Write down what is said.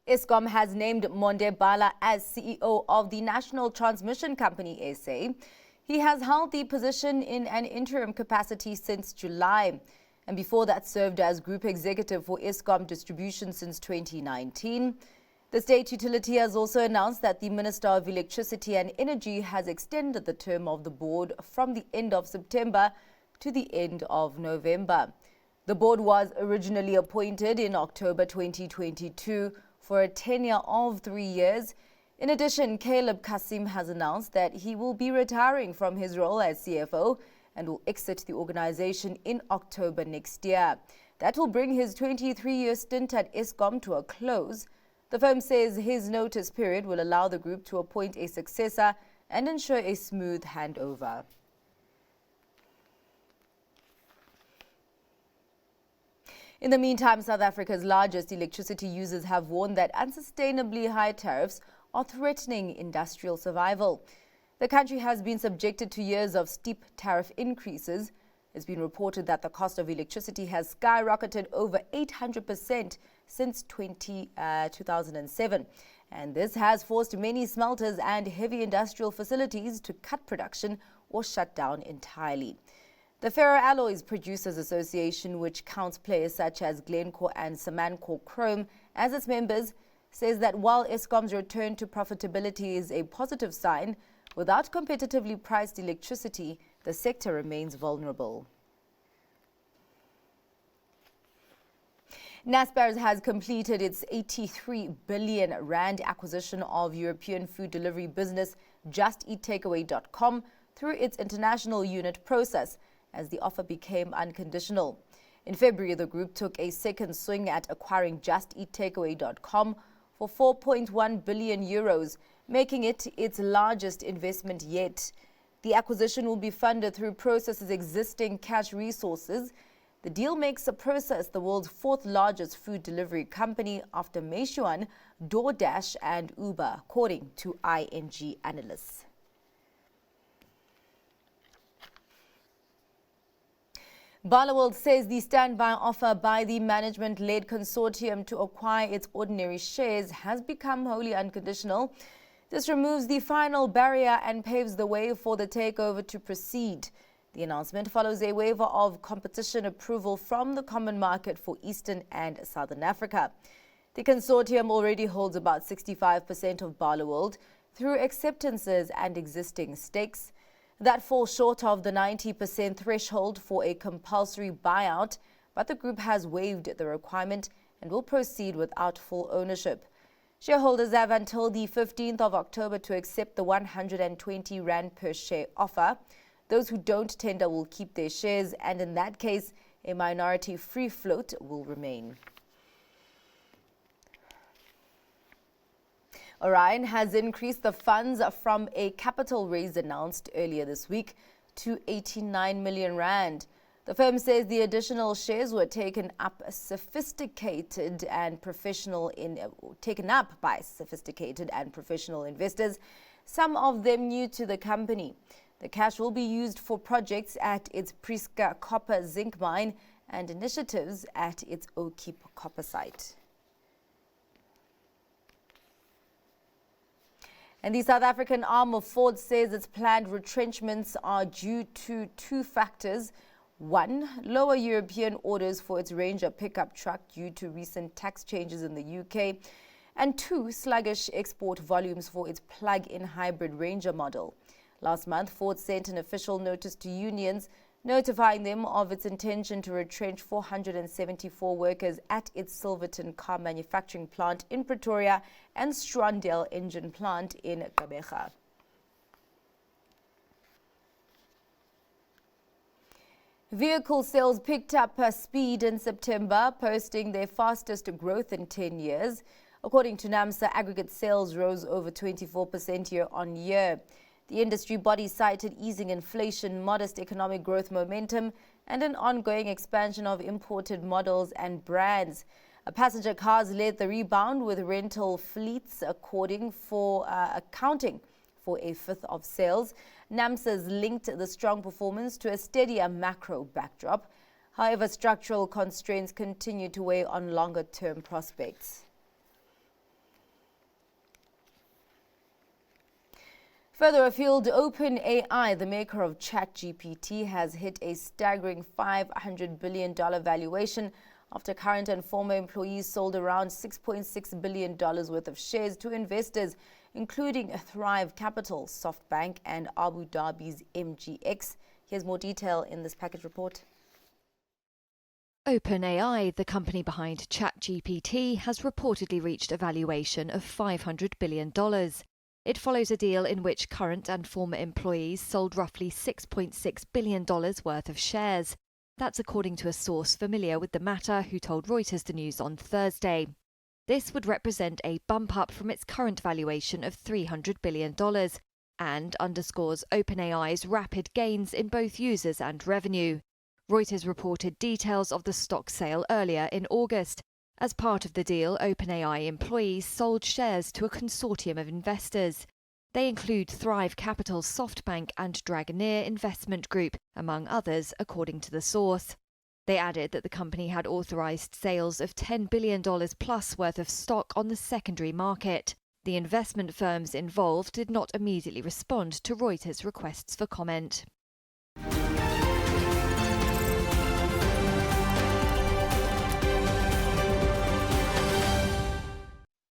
Eskom has named Monde Bala as CEO of the National Transmission Company SA. He has held the position in an interim capacity since July, and before that served as Group Executive for Eskom Distribution since 2019. The state utility has also announced that the Minister of Electricity and Energy has extended the term of the board from the end of September to the end of November. The board was originally appointed in October 2022 for a tenure of 3 years. In addition, Caleb Kasim has announced that he will be retiring from his role as CFO and will exit the organization in October next year. That will bring his 23-year stint at Eskom to a close. The firm says his notice period will allow the group to appoint a successor and ensure a smooth handover. In the meantime, South Africa's largest electricity users have warned that unsustainably high tariffs are threatening industrial survival. The country has been subjected to years of steep tariff increases. It's been reported that the cost of electricity has skyrocketed over 800% since 2007. And this has forced many smelters and heavy industrial facilities to cut production or shut down entirely. The Ferroalloys Producers Association, which counts players such as Glencore and Samancor Chrome as its members, says that while Eskom's return to profitability is a positive sign, without competitively priced electricity, the sector remains vulnerable. Naspers has completed its 83 billion rand acquisition of European food delivery business JustEatTakeaway.com through its international unit process, as the offer became unconditional. In February, the group took a second swing at acquiring JustEatTakeaway.com for 4.1 billion euros, making it its largest investment yet. The acquisition will be funded through Process's existing cash resources. The deal makes Process the world's fourth largest food delivery company after Meituan, DoorDash and Uber, according to ING analysts. Barloworld says the standby offer by the management-led consortium to acquire its ordinary shares has become wholly unconditional. This removes the final barrier and paves the way for the takeover to proceed. The announcement follows a waiver of competition approval from the Common Market for Eastern and Southern Africa. The consortium already holds about 65% of Barloworld through acceptances and existing stakes. That falls short of the 90% threshold for a compulsory buyout, but the group has waived the requirement and will proceed without full ownership. Shareholders have until the 15th of October to accept the 120 Rand per share offer. Those who don't tender will keep their shares, and in that case, a minority free float will remain. Orion has increased the funds from a capital raise announced earlier this week to 89 million rand. The firm says the additional shares were taken up by sophisticated and professional investors, some of them new to the company. The cash will be used for projects at its Priska copper zinc mine and initiatives at its Okeep copper site. And the South African arm of Ford says its planned retrenchments are due to two factors. One, lower European orders for its Ranger pickup truck due to recent tax changes in the UK. And two, sluggish export volumes for its plug-in hybrid Ranger model. Last month, Ford sent an official notice to unions notifying them of its intention to retrench 474 workers at its Silverton car manufacturing plant in Pretoria and Strondale engine plant in Gqeberha. Vehicle sales picked up speed in September, posting their fastest growth in 10 years. According to NAMSA, aggregate sales rose over 24% year-on-year. The industry body cited easing inflation, modest economic growth momentum, and an ongoing expansion of imported models and brands. Passenger cars led the rebound, with rental fleets accounting for a fifth of sales. NAMSA's linked the strong performance to a steadier macro backdrop. However, structural constraints continue to weigh on longer-term prospects. Further afield, OpenAI, the maker of ChatGPT, has hit a staggering $500 billion valuation after current and former employees sold around $6.6 billion worth of shares to investors, including Thrive Capital, SoftBank, and Abu Dhabi's MGX. Here's more detail in this package report. OpenAI, the company behind ChatGPT, has reportedly reached a valuation of $500 billion. It follows a deal in which current and former employees sold roughly $6.6 billion worth of shares. That's according to a source familiar with the matter who told Reuters the news on Thursday. This would represent a bump up from its current valuation of $300 billion and underscores OpenAI's rapid gains in both users and revenue. Reuters reported details of the stock sale earlier in August. As part of the deal, OpenAI employees sold shares to a consortium of investors. They include Thrive Capital, SoftBank and Dragoneer Investment Group, among others, according to the source. They added that the company had authorized sales of $10 billion plus worth of stock on the secondary market. The investment firms involved did not immediately respond to Reuters' requests for comment.